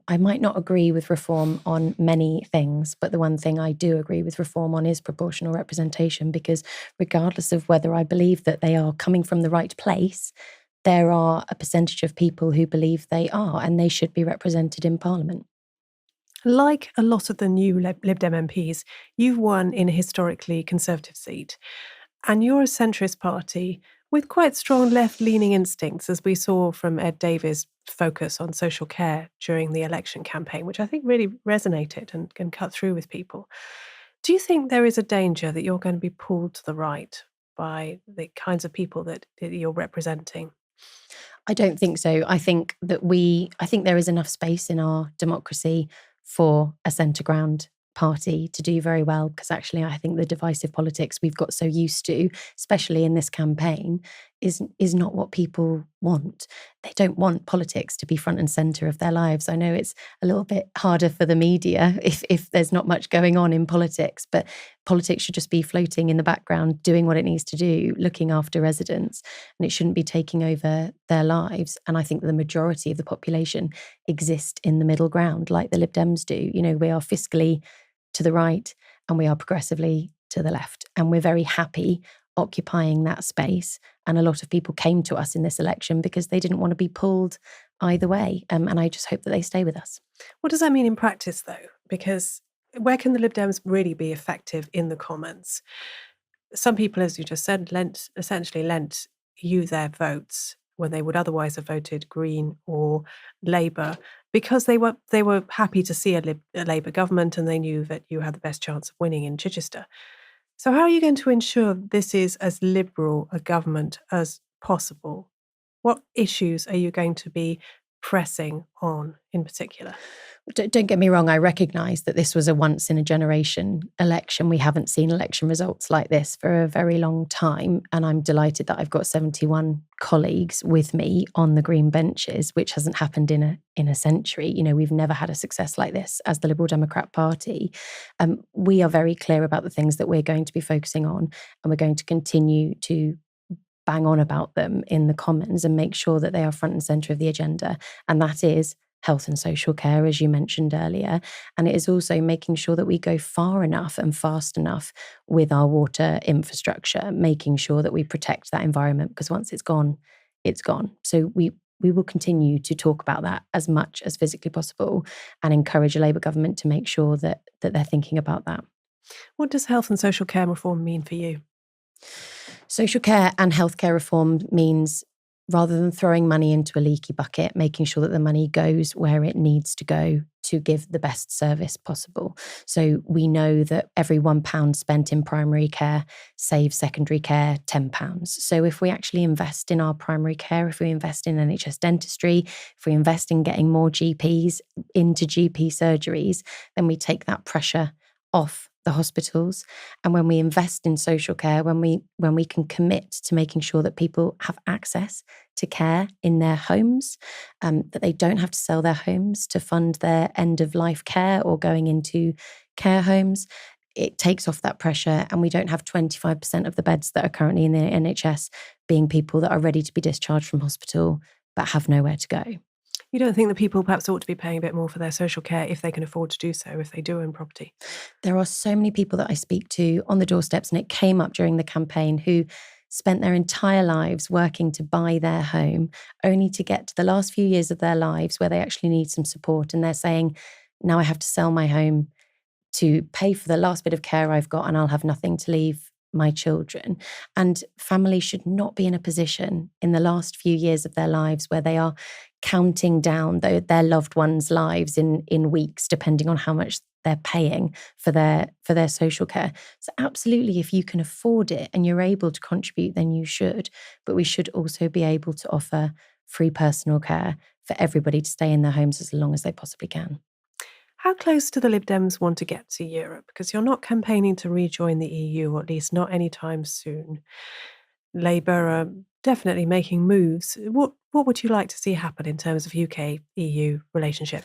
I might not agree with reform on many things, but the one thing I do agree with reform on is proportional representation, because regardless of whether I believe that they are coming from the right place, there are a percentage of people who believe they are, and they should be represented in Parliament. Like a lot of the new Lib Dem MPs, you've won in a historically Conservative seat, and you're a centrist party with quite strong left-leaning instincts, as we saw from Ed Davies' focus on social care during the election campaign, which I think really resonated and can cut through with people. Do you think there is a danger that you're going to be pulled to the right by the kinds of people that you're representing? I don't think so. I think there is enough space in our democracy for a centre ground party to do very well, because actually I think the divisive politics we've got so used to, especially in this campaign, is not what people want. They don't want politics to be front and centre of their lives. I know it's a little bit harder for the media if there's not much going on in politics, but politics should just be floating in the background, doing what it needs to do, looking after residents, and it shouldn't be taking over their lives. And I think the majority of the population exist in the middle ground, like the Lib Dems do. You know, we are fiscally to the right and we are progressively to the left, and we're very happy occupying that space. And a lot of people came to us in this election because they didn't want to be pulled either way. And I just hope that they stay with us. What does that mean in practice, though? Because where can the Lib Dems really be effective in the Commons? Some people, as you just said, essentially lent you their votes when they would otherwise have voted Green or Labour, because they were happy to see a Labour government, and they knew that you had the best chance of winning in Chichester. So how are you going to ensure this is as liberal a government as possible? What issues are you going to be pressing on in particular? Don't get me wrong, I recognise that this was a once-in-a-generation election. We haven't seen election results like this for a very long time, and I'm delighted that I've got 71 colleagues with me on the green benches, which hasn't happened in a century. You know, we've never had a success like this as the Liberal Democrat Party. We are very clear about the things that we're going to be focusing on, and we're going to continue to bang on about them in the Commons and make sure that they are front and centre of the agenda, and that is health and social care, as you mentioned earlier. And it is also making sure that we go far enough and fast enough with our water infrastructure, making sure that we protect that environment, because once it's gone, it's gone. So we will continue to talk about that as much as physically possible and encourage a Labour government to make sure that they're thinking about that. What does health and social care reform mean for you? Social care and healthcare reform means, rather than throwing money into a leaky bucket, making sure that the money goes where it needs to go to give the best service possible. So we know that every £1 spent in primary care saves secondary care £10. So if we actually invest in our primary care, if we invest in NHS dentistry, if we invest in getting more GPs into GP surgeries, then we take that pressure off the hospitals. And when we invest in social care, when we can commit to making sure that people have access to care in their homes, that they don't have to sell their homes to fund their end of life care or going into care homes, it takes off that pressure, and we don't have 25% of the beds that are currently in the NHS being people that are ready to be discharged from hospital but have nowhere to go. You don't think that people perhaps ought to be paying a bit more for their social care if they can afford to do so, if they do own property? There are so many people that I speak to on the doorsteps, and it came up during the campaign, who spent their entire lives working to buy their home, only to get to the last few years of their lives where they actually need some support. And they're saying, now I have to sell my home to pay for the last bit of care I've got, and I'll have nothing to leave my children. And families should not be in a position in the last few years of their lives where they are counting down their loved ones' lives in weeks, depending on how much they're paying for their social care. So absolutely, if you can afford it and you're able to contribute, then you should. But we should also be able to offer free personal care for everybody to stay in their homes as long as they possibly can. How close do the Lib Dems want to get to Europe? Because you're not campaigning to rejoin the EU, or at least not anytime soon. Labour are definitely making moves. What would you like to see happen in terms of UK-EU relationship?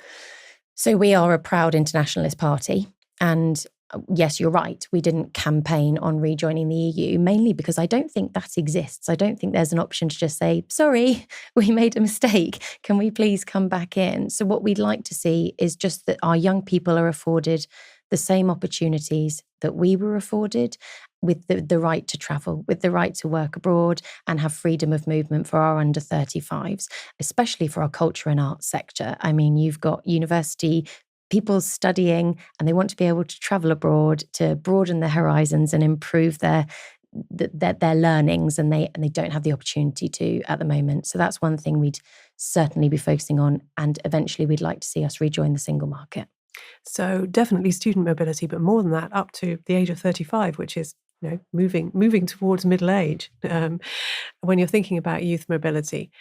So we are a proud internationalist party, and yes, you're right, we didn't campaign on rejoining the EU, mainly because I don't think that exists. I don't think there's an option to just say, sorry, we made a mistake, can we please come back in? So what we'd like to see is just that our young people are afforded the same opportunities that we were afforded, with the right to travel, with the right to work abroad and have freedom of movement for our under 35s, especially for our culture and arts sector. I mean, you've got university people studying and they want to be able to travel abroad to broaden their horizons and improve their learnings, and they don't have the opportunity to at the moment. So that's one thing we'd certainly be focusing on, and eventually we'd like to see us rejoin the single market. So definitely student mobility, but more than that, up to the age of 35, which is moving towards middle age. When you're thinking about youth mobility,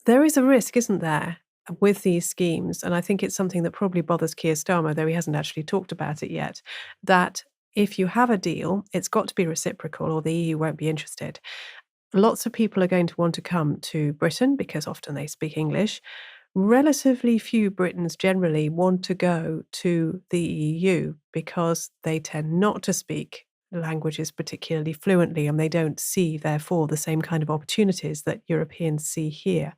there is a risk, isn't there, with these schemes? And I think it's something that probably bothers Keir Starmer, though he hasn't actually talked about it yet, that if you have a deal, it's got to be reciprocal or the EU won't be interested. Lots of people are going to want to come to Britain because often they speak English. Relatively few Britons generally want to go to the EU because they tend not to speak languages particularly fluently, and they don't see, therefore, the same kind of opportunities that Europeans see here.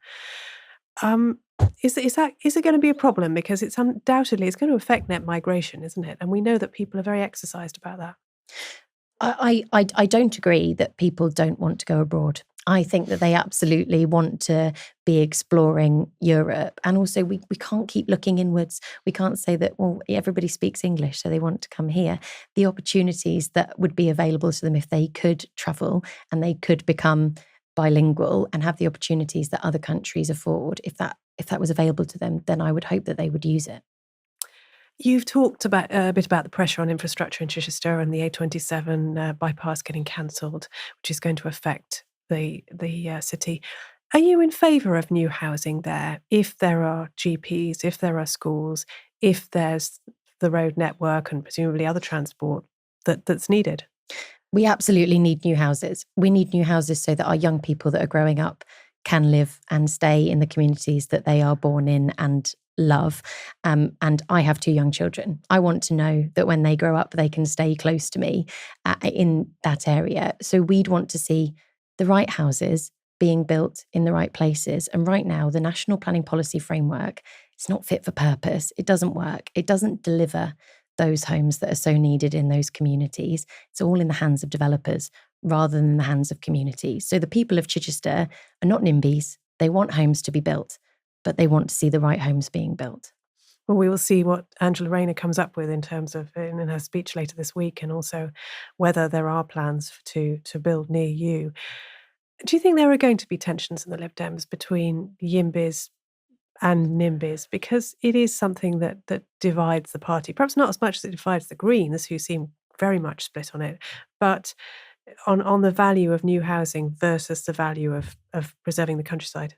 Is it going to be a problem? Because it's undoubtedly going to affect net migration, isn't it? And we know that people are very exercised about that. I don't agree that people don't want to go abroad. I think that they absolutely want to be exploring Europe. And also we can't keep looking inwards. We can't say that, well, everybody speaks English, so they want to come here. The opportunities that would be available to them if they could travel and they could become bilingual and have the opportunities that other countries afford, if that was available to them, then I would hope that they would use it. You've talked about a bit about the pressure on infrastructure in Chichester and the A27 bypass getting cancelled, which is going to affect the city. Are you in favour of new housing there if there are GPs, if there are schools, if there's the road network and presumably other transport that's needed? We absolutely need new houses. We need new houses so that our young people that are growing up can live and stay in the communities that they are born in and love. And I have 2 young children. I want to know that when they grow up, they can stay close to me in that area. So we'd want to see the right houses being built in the right places. And right now, the National Planning Policy Framework, it's not fit for purpose. It doesn't work. It doesn't deliver those homes that are so needed in those communities. It's all in the hands of developers rather than in the hands of communities. So the people of Chichester are not NIMBYs. They want homes to be built, but they want to see the right homes being built. Well, we will see what Angela Rayner comes up with in terms of in her speech later this week, and also whether there are plans to build near you. Do you think there are going to be tensions in the Lib Dems between Yimbys and NIMBYs? Because it is something that divides the party, perhaps not as much as it divides the Greens, who seem very much split on it, but on the value of new housing versus the value of preserving the countryside.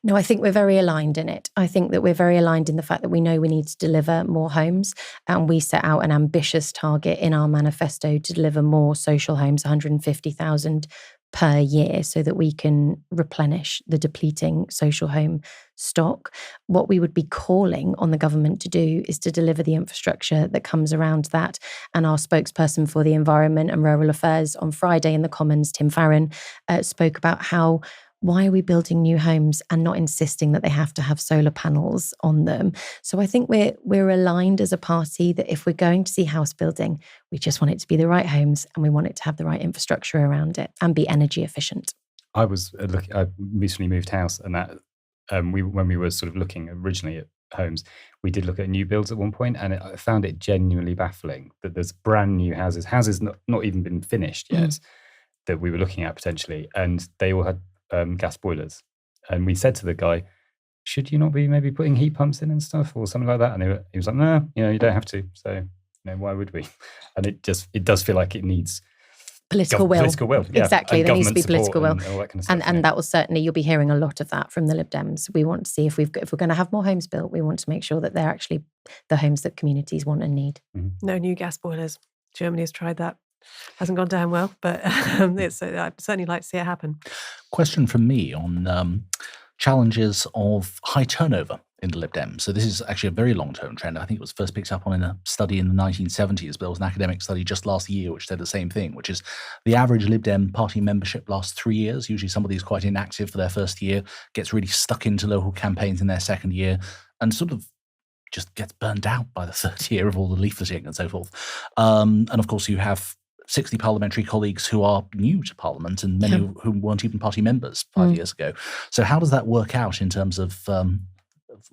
No, I think we're very aligned in it. I think that we're very aligned in the fact that we know we need to deliver more homes, and we set out an ambitious target in our manifesto to deliver more social homes, 150,000 per year, so that we can replenish the depleting social home stock. What we would be calling on the government to do is to deliver the infrastructure that comes around that. And our spokesperson for the Environment and Rural Affairs on Friday in the Commons, Tim Farron, spoke about why are we building new homes and not insisting that they have to have solar panels on them? So I think we're aligned as a party that if we're going to see house building, we just want it to be the right homes and we want it to have the right infrastructure around it and be energy efficient. I recently moved house, and that when we were sort of looking originally at homes, we did look at new builds at one point, and I found it genuinely baffling that there's brand new houses not even been finished yet, that we were looking at potentially, and they all had gas boilers. And we said to the guy, should you not be maybe putting heat pumps in and stuff or something like that? And he was like, no, you don't have to. So, why would we? And it does feel like it needs political will. Yeah. Exactly. There needs to be political will. And all that kind of stuff. And that will certainly, you'll be hearing a lot of that from the Lib Dems. We want to see if we're going to have more homes built, we want to make sure that they're actually the homes that communities want and need. Mm-hmm. No new gas boilers. Germany has tried that. Hasn't gone down well, but I'd certainly like to see it happen. Question from me on challenges of high turnover in the Lib Dems. So this is actually a very long-term trend. I think it was first picked up on in a study in the 1970s, but there was an academic study just last year which said the same thing, which is the average Lib Dem party membership lasts 3 years. Usually somebody who's quite inactive for their first year, gets really stuck into local campaigns in their second year, and sort of just gets burned out by the third year of all the leafleting and so forth. And of course you have 60 parliamentary colleagues who are new to Parliament, and many of whom weren't even party members 5 years ago. So how does that work out in terms of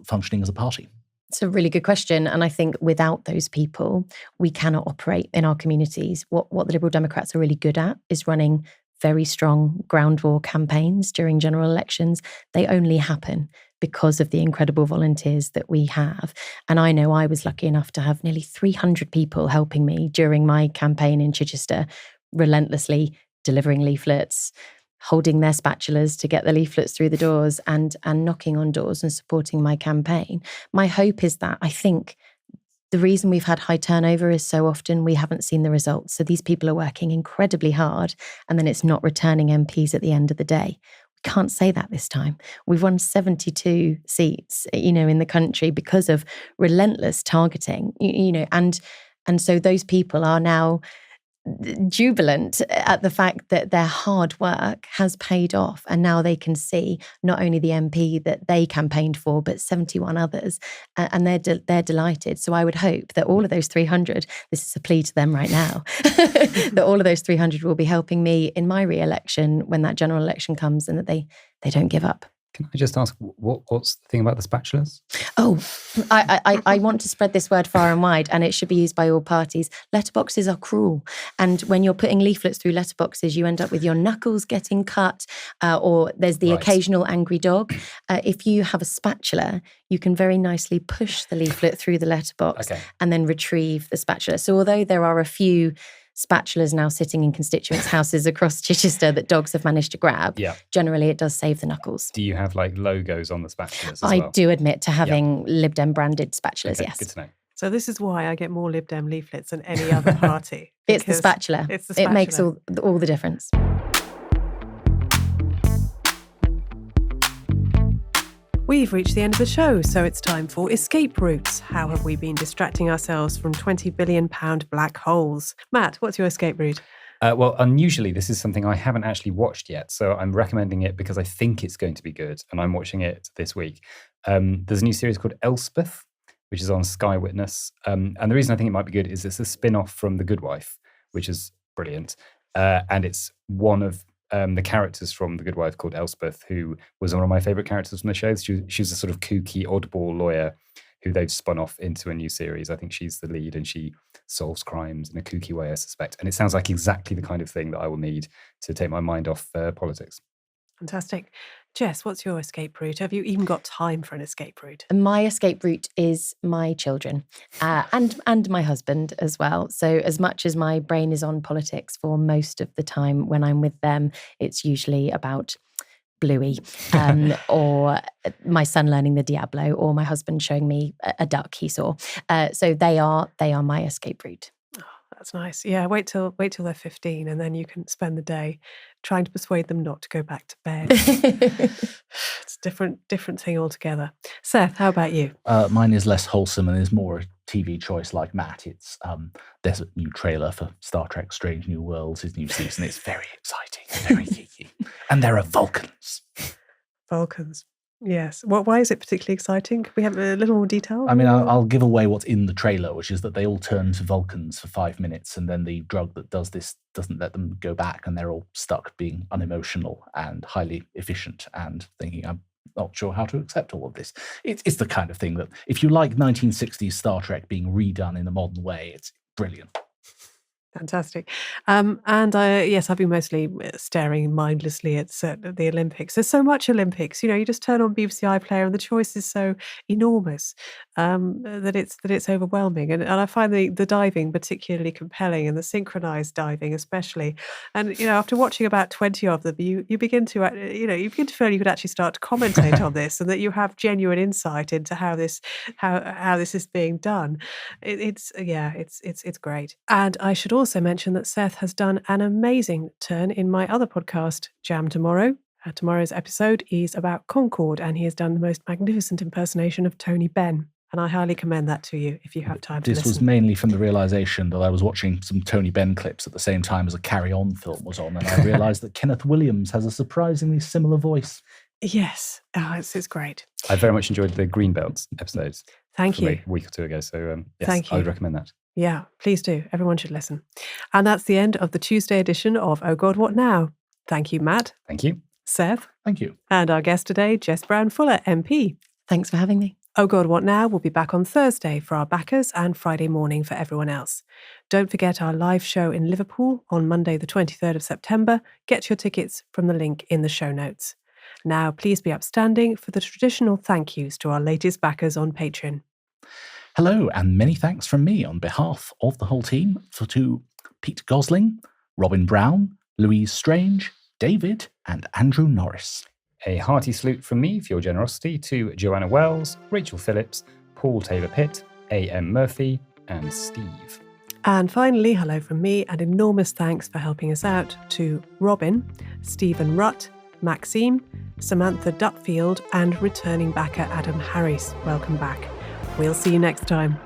functioning as a party? It's a really good question. And I think without those people, we cannot operate in our communities. What the Liberal Democrats are really good at is running very strong ground war campaigns during general elections. They only happen because of the incredible volunteers that we have. And I know I was lucky enough to have nearly 300 people helping me during my campaign in Chichester, relentlessly delivering leaflets, holding their spatulas to get the leaflets through the doors, and knocking on doors and supporting my campaign. My hope is that I think the reason we've had high turnover is so often we haven't seen the results. So these people are working incredibly hard, and then it's not returning MPs at the end of the day. We can't say that this time. We've won 72 seats, in the country because of relentless targeting, and so those people are now jubilant at the fact that their hard work has paid off, and now they can see not only the MP that they campaigned for, but 71 others, and they're delighted. So I would hope that all of those 300, this is a plea to them right now, that all of those 300 will be helping me in my re-election when that general election comes, and that they don't give up. Can I just ask, what's the thing about the spatulas? Oh, I want to spread this word far and wide, and it should be used by all parties. Letterboxes are cruel. And when you're putting leaflets through letterboxes, you end up with your knuckles getting cut, or there's the occasional angry dog. If you have a spatula, you can very nicely push the leaflet through the letterbox and then retrieve the spatula. So although there are a few spatulas now sitting in constituents' houses across Chichester that dogs have managed to grab, generally it does save the knuckles. Do you have like logos on the spatulas as I well? do admit to having Lib Dem branded spatulas, Okay, yes. good to know. So this is why I get more Lib Dem leaflets than any other party. It's the spatula. It makes all the difference. We've reached the end of the show, so it's time for Escape Routes. How have we been distracting ourselves from £20 billion black holes? Matt, what's your escape route? Well, unusually, this is something I haven't actually watched yet, so I'm recommending it because I think it's going to be good, and I'm watching it this week. There's a new series called Elspeth, which is on Sky Witness, and the reason I think it might be good is it's a spin-off from The Good Wife, which is brilliant, and it's one of the characters from The Good Wife called Elspeth, who was one of my favourite characters from the show. She's a sort of kooky, oddball lawyer who they've spun off into a new series. I think she's the lead and she solves crimes in a kooky way, I suspect. And it sounds like exactly the kind of thing that I will need to take my mind off politics. Fantastic. Jess, what's your escape route? Have you even got time for an escape route? My escape route is my children and my husband as well. So as much as my brain is on politics for most of the time when I'm with them, it's usually about Bluey or my son learning the Diablo or my husband showing me a duck he saw. So they are my escape route. That's nice. Yeah, wait till they're 15 and then you can spend the day trying to persuade them not to go back to bed. It's a different thing altogether. Seth, how about you? Mine is less wholesome and is more a TV choice like Matt. It's there's a new trailer for Star Trek Strange New Worlds, his new season. It's very exciting, very geeky. And there are Vulcans. Vulcans. Yes. Why is it particularly exciting? Could we have a little more detail? I mean, I'll give away what's in the trailer, which is that they all turn to Vulcans for 5 minutes, and then the drug that does this doesn't let them go back, and they're all stuck being unemotional and highly efficient and thinking, I'm not sure how to accept all of this. It's the kind of thing that, if you like 1960s Star Trek being redone in a modern way, it's brilliant. Fantastic. Yes, I've been mostly staring mindlessly at the Olympics. There's so much Olympics. You just turn on BBC iPlayer and the choice is so enormous that it's overwhelming. And I find the diving particularly compelling, and the synchronized diving especially. And after watching about 20 of them, you begin to feel you could actually start to commentate on this, and that you have genuine insight into how this is being done. It's great. And I should also mention that Seth has done an amazing turn in my other podcast, Jam Tomorrow. Tomorrow's episode is about Concord, and he has done the most magnificent impersonation of Tony Benn. And I highly commend that to you if you have time to listen. This was mainly from the realisation that I was watching some Tony Benn clips at the same time as a Carry On film was on, and I realised that Kenneth Williams has a surprisingly similar voice. Yes. It's great. I very much enjoyed the Greenbelt episodes. Thank you. A week or two ago. So yes, Thank you. I would recommend that. Yeah, please do. Everyone should listen. And that's the end of the Tuesday edition of Oh God, What Now? Thank you, Matt. Thank you. Seth. Thank you. And our guest today, Jess Brown-Fuller, MP. Thanks for having me. Oh God, What Now will be back on Thursday for our backers and Friday morning for everyone else. Don't forget our live show in Liverpool on Monday the 23rd of September. Get your tickets from the link in the show notes. Now, please be upstanding for the traditional thank yous to our latest backers on Patreon. Hello, and many thanks from me on behalf of the whole team to Pete Gosling, Robin Brown, Louise Strange, David, and Andrew Norris. A hearty salute from me for your generosity to Joanna Wells, Rachel Phillips, Paul Taylor-Pitt, A.M. Murphy, and Steve. And finally, hello from me, and enormous thanks for helping us out to Robin, Stephen Rutt, Maxime, Samantha Dupfield, and returning backer Adam Harris. Welcome back. We'll see you next time.